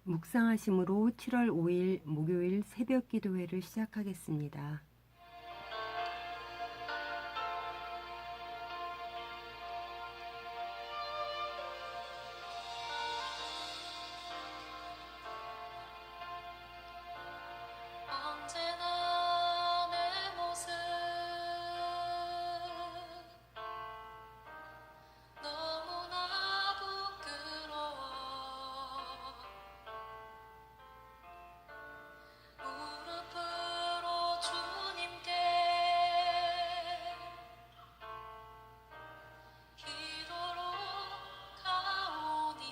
묵상하심으로 7월 5일 목요일 새벽 기도회를 시작하겠습니다. 언제나 내 모습 너무나 부끄러워 무릎으로 주님께 기도로 가오니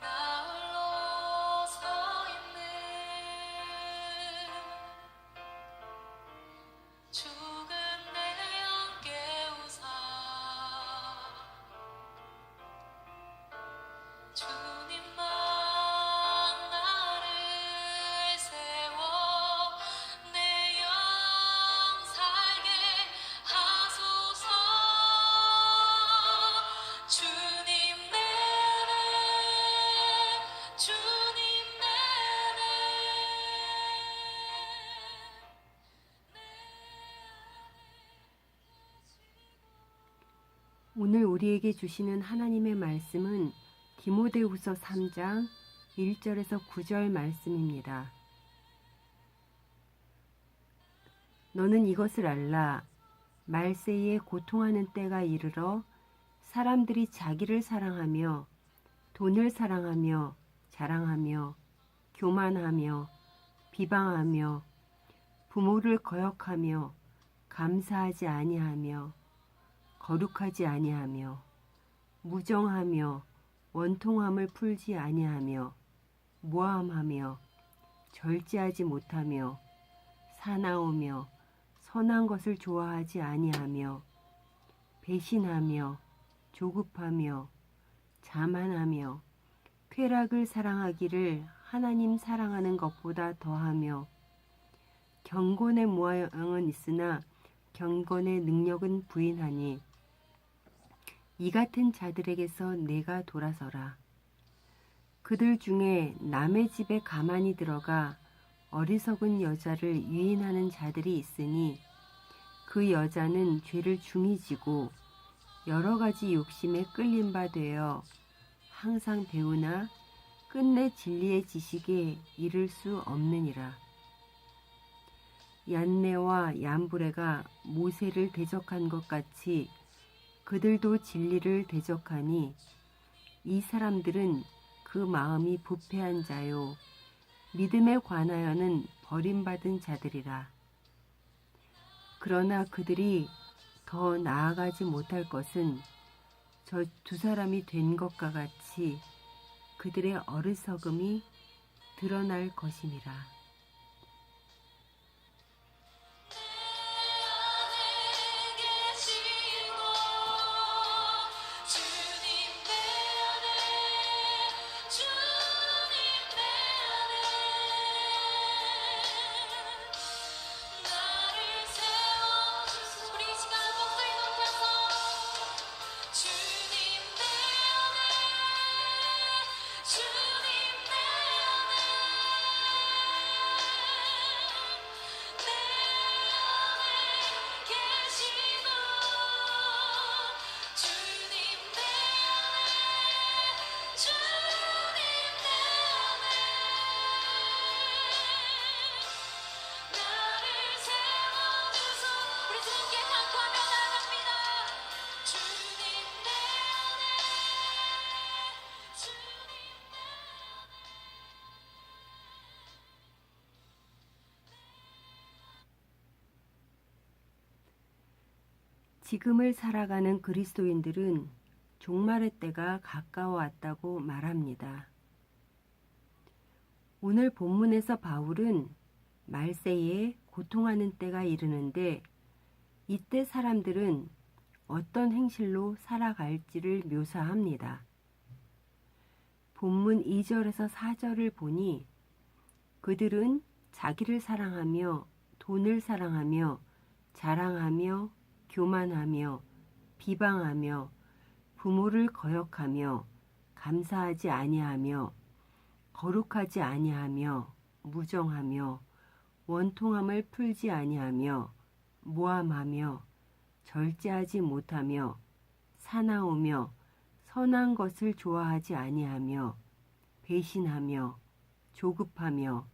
나 홀로 서 있는 죽은 내 영 깨우사 주님만 나를 세워 내 영 살게 하소서. 주님 내내 주님 내내 오늘 우리에게 주시는 하나님의 말씀은 디모데후서 3장 1절에서 9절 말씀입니다. 너는 이것을 알라. 말세에 고통하는 때가 이르러 사람들이 자기를 사랑하며 돈을 사랑하며 자랑하며 교만하며 비방하며 부모를 거역하며 감사하지 아니하며 거룩하지 아니하며 무정하며 원통함을 풀지 아니하며 모함하며 절제하지 못하며 사나우며 선한 것을 좋아하지 아니하며 배신하며 조급하며 자만하며 쾌락을 사랑하기를 하나님 사랑하는 것보다 더하며 경건의 모양은 있으나 경건의 능력은 부인하니 이 같은 자들에게서 내가 돌아서라. 그들 중에 남의 집에 가만히 들어가 어리석은 여자를 유인하는 자들이 있으니 그 여자는 죄를 중히 지고 여러 가지 욕심에 끌린 바 되어 항상 배우나 끝내 진리의 지식에 이를 수 없느니라. 얀네와 얀브레가 모세를 대적한 것 같이 그들도 진리를 대적하니 이 사람들은 그 마음이 부패한 자요 믿음에 관하여는 버림받은 자들이라. 그러나 그들이 더 나아가지 못할 것은 저 두 사람이 된 것과 같이 그들의 어리석음이 드러날 것임이라. 지금을 살아가는 그리스도인들은 종말의 때가 가까워 왔다고 말합니다. 오늘 본문에서 바울은 말세에 고통하는 때가 이르는데 이때 사람들은 어떤 행실로 살아갈지를 묘사합니다. 본문 2절에서 4절을 보니 그들은 자기를 사랑하며 돈을 사랑하며 자랑하며 교만하며 비방하며 부모를 거역하며 감사하지 아니하며 거룩하지 아니하며 무정하며 원통함을 풀지 아니하며 모함하며 절제하지 못하며 사나우며 선한 것을 좋아하지 아니하며 배신하며 조급하며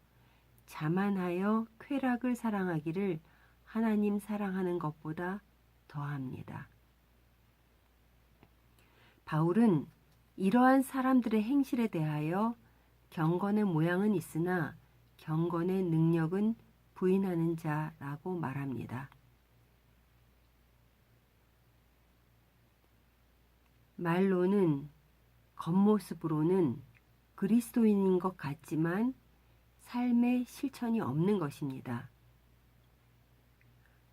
자만하여 쾌락을 사랑하기를 하나님 사랑하는 것보다 더합니다. 바울은 이러한 사람들의 행실에 대하여 경건의 모양은 있으나 경건의 능력은 부인하는 자라고 말합니다. 말로는 겉모습으로는 그리스도인인 것 같지만 삶의 실천이 없는 것입니다.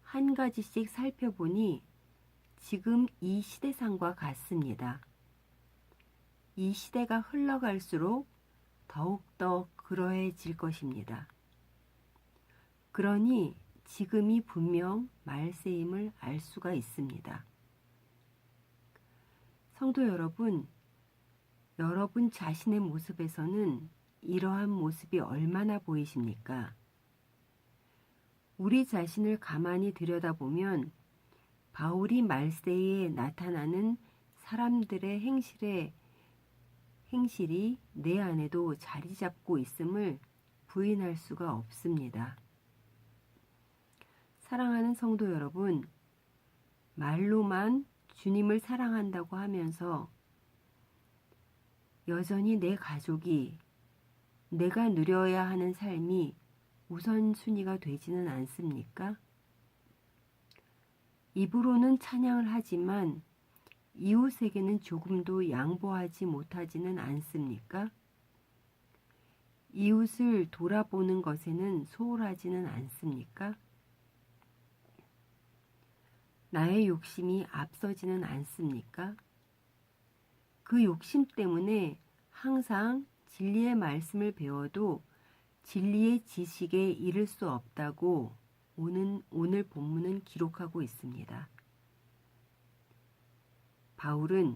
한 가지씩 살펴보니 지금 이 시대상과 같습니다. 이 시대가 흘러갈수록 더욱더 그러해질 것입니다. 그러니 지금이 분명 말세임을 알 수가 있습니다. 성도 여러분, 여러분 자신의 모습에서는 이러한 모습이 얼마나 보이십니까? 우리 자신을 가만히 들여다보면 바울이 말세에 나타나는 사람들의 행실이 내 안에도 자리 잡고 있음을 부인할 수가 없습니다. 사랑하는 성도 여러분, 말로만 주님을 사랑한다고 하면서 여전히 내 가족이 내가 누려야 하는 삶이 우선순위가 되지는 않습니까? 입으로는 찬양을 하지만 이웃에게는 조금도 양보하지 못하지는 않습니까? 이웃을 돌아보는 것에는 소홀하지는 않습니까? 나의 욕심이 앞서지는 않습니까? 그 욕심 때문에 항상 진리의 말씀을 배워도 진리의 지식에 이를 수 없다고 오늘 본문은 기록하고 있습니다. 바울은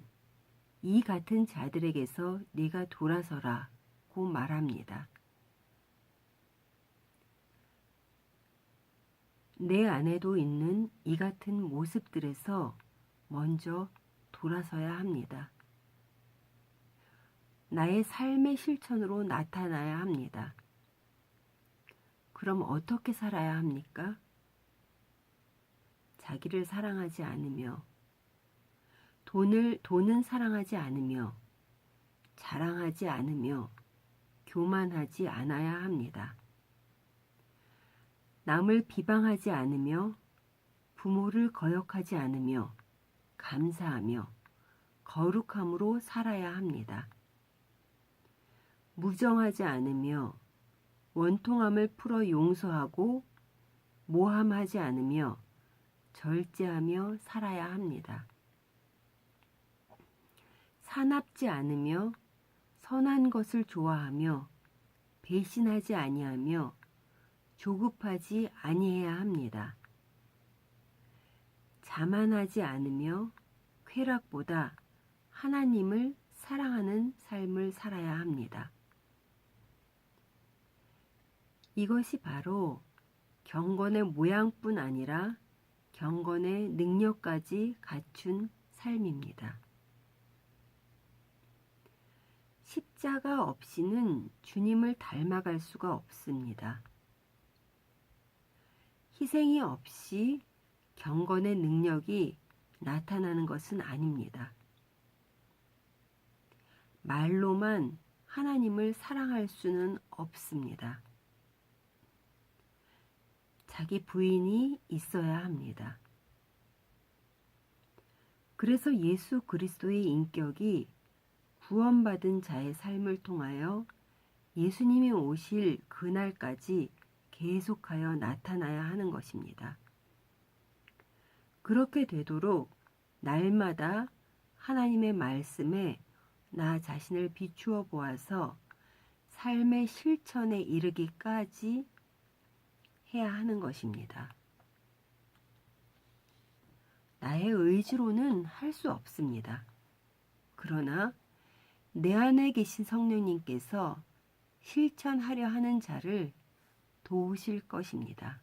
이 같은 자들에게서 네가 돌아서라고 말합니다. 내 안에도 있는 이 같은 모습들에서 먼저 돌아서야 합니다. 나의 삶의 실천으로 나타나야 합니다. 그럼 어떻게 살아야 합니까? 자기를 사랑하지 않으며, 돈은 사랑하지 않으며, 자랑하지 않으며, 교만하지 않아야 합니다. 남을 비방하지 않으며, 부모를 거역하지 않으며, 감사하며, 거룩함으로 살아야 합니다. 무정하지 않으며, 원통함을 풀어 용서하고 모함하지 않으며 절제하며 살아야 합니다. 사납지 않으며 선한 것을 좋아하며 배신하지 아니하며 조급하지 아니해야 합니다. 자만하지 않으며 쾌락보다 하나님을 사랑하는 삶을 살아야 합니다. 이것이 바로 경건의 모양뿐 아니라 경건의 능력까지 갖춘 삶입니다. 십자가 없이는 주님을 닮아갈 수가 없습니다. 희생이 없이 경건의 능력이 나타나는 것은 아닙니다. 말로만 하나님을 사랑할 수는 없습니다. 자기 부인이 있어야 합니다. 그래서 예수 그리스도의 인격이 구원받은 자의 삶을 통하여 예수님이 오실 그날까지 계속하여 나타나야 하는 것입니다. 그렇게 되도록 날마다 하나님의 말씀에 나 자신을 비추어 보아서 삶의 실천에 이르기까지 해야 하는 것입니다. 나의 의지로는 할 수 없습니다. 그러나 내 안에 계신 성령님께서 실천하려 하는 자를 도우실 것입니다.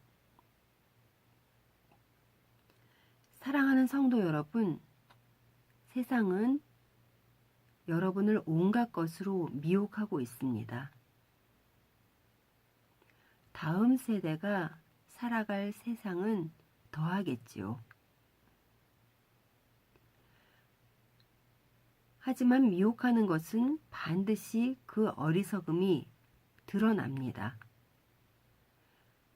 사랑하는 성도 여러분, 세상은 여러분을 온갖 것으로 미혹하고 있습니다. 다음 세대가 살아갈 세상은 더하겠지요. 하지만 미혹하는 것은 반드시 그 어리석음이 드러납니다.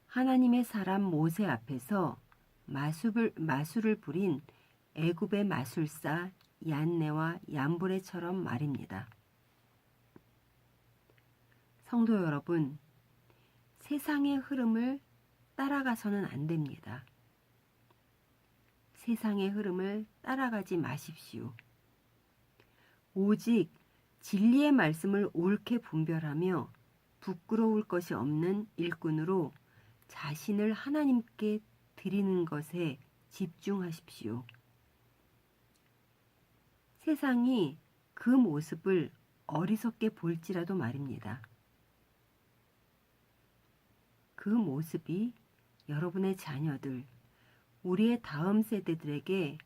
하나님의 사람 모세 앞에서 마술을 부린 애굽의 마술사 얀네와 얀브레처럼 말입니다. 성도 여러분, 세상의 흐름을 따라가서는 안 됩니다. 세상의 흐름을 따라가지 마십시오. 오직 진리의 말씀을 옳게 분별하며 부끄러울 것이 없는 일꾼으로 자신을 하나님께 드리는 것에 집중하십시오. 세상이 그 모습을 어리석게 볼지라도 말입니다. 그 모습이 여러분의 자녀들, 우리의 다음 세대들에게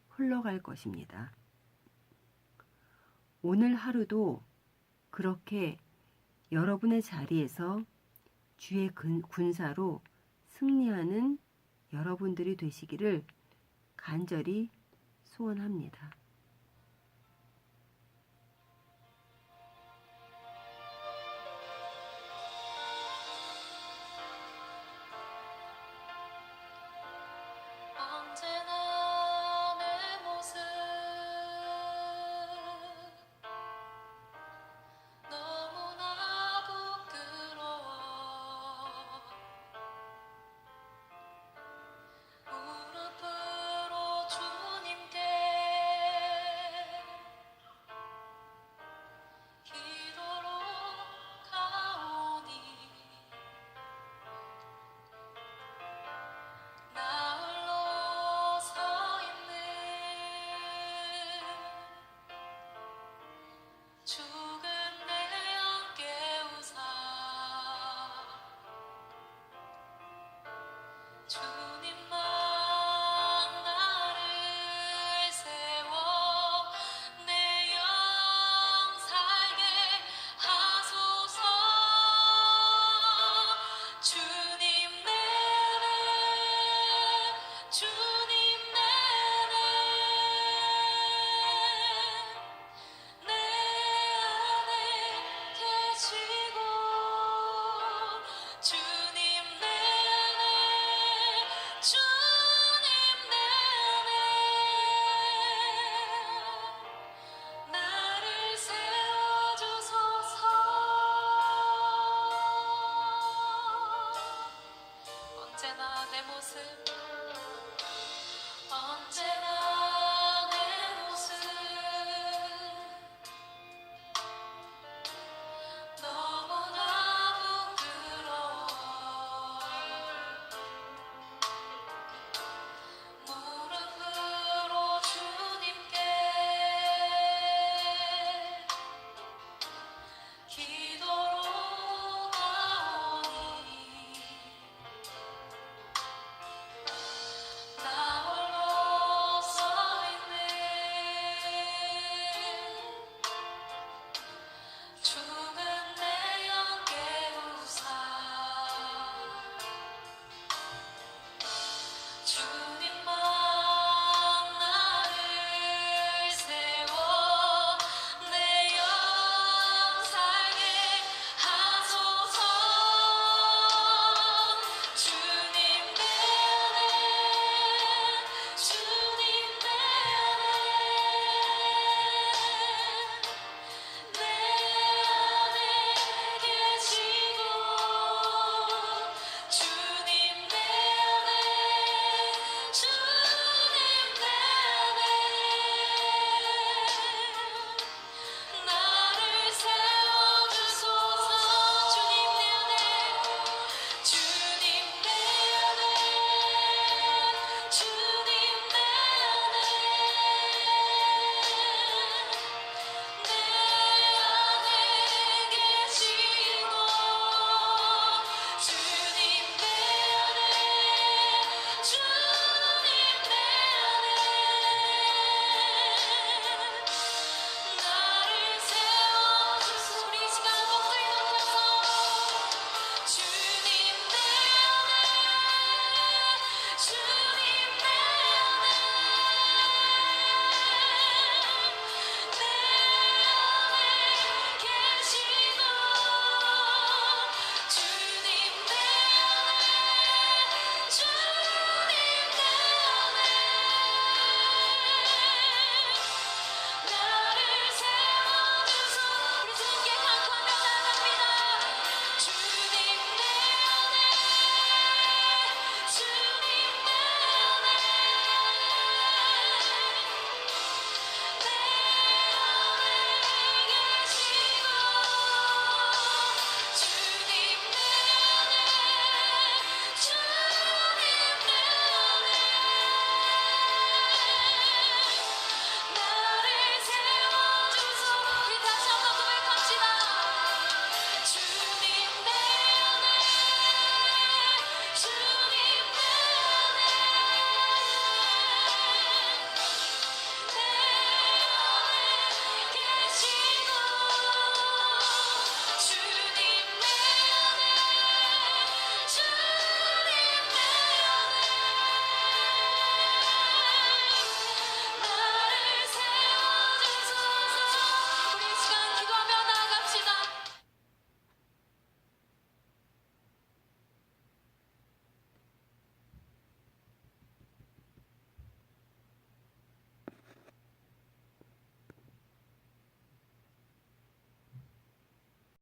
흘러갈 것입니다. 오늘 하루도 그렇게 여러분의 자리에서 주의 군사로 승리하는 여러분들이 되시기를 간절히 소원합니다.